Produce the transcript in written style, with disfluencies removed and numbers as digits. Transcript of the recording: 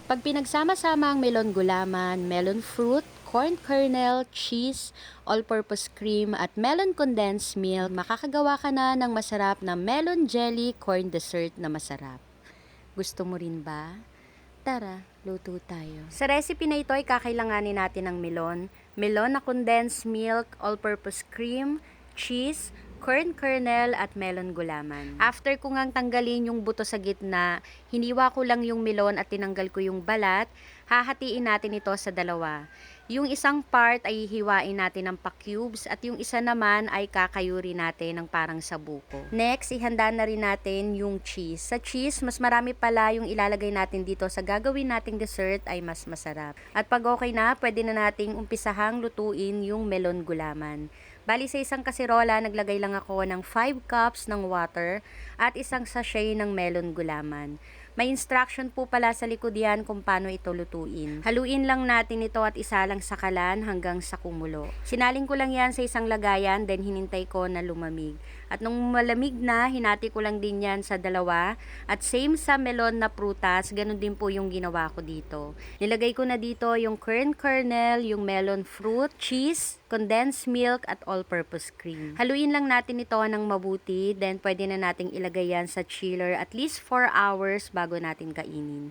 Pag pinagsama-sama ang melon gulaman, melon fruit, corn kernel, cheese, all-purpose cream at melon condensed milk, makakagawa ka na ng masarap na melon jelly corn dessert na masarap. Gusto mo rin ba? Tara, luto tayo. Sa recipe na ito ay kakailanganin natin ng melon na condensed milk, all-purpose cream, cheese, corn kernel at melon gulaman. After ko ngang tanggalin yung buto sa gitna, hiniwa ko lang yung melon at tinanggal ko yung balat. Hahatiin natin ito sa dalawa. Yung isang part ay hihiwain natin ng pa-cubes at yung isa naman ay kakayuri natin ng parang sabuko. Next, ihanda na rin natin yung cheese. Sa cheese, mas marami pala yung ilalagay natin dito sa gagawin nating dessert ay mas masarap. At pag okay na, pwede na nating umpisahang lutuin yung melon gulaman. Bali sa isang kaserola, naglagay lang ako ng 5 cups ng water at isang sachet ng melon gulaman. May instruction po pala sa likod yan kung paano ito lutuin. Haluin lang natin ito at isalang sa kalan hanggang sa kumulo. Sinaling ko lang yan sa isang lagayan, then hinintay ko na lumamig. At nung malamig na, hinati ko lang din yan sa dalawa. At same sa melon na prutas, ganun din po yung ginawa ko dito. Nilagay ko na dito yung corn kernel, yung melon fruit, cheese, condensed milk at all-purpose cream. Haluin lang natin ito ng mabuti, then pwede na nating ilagay yan sa chiller at least 4 hours bago natin kainin.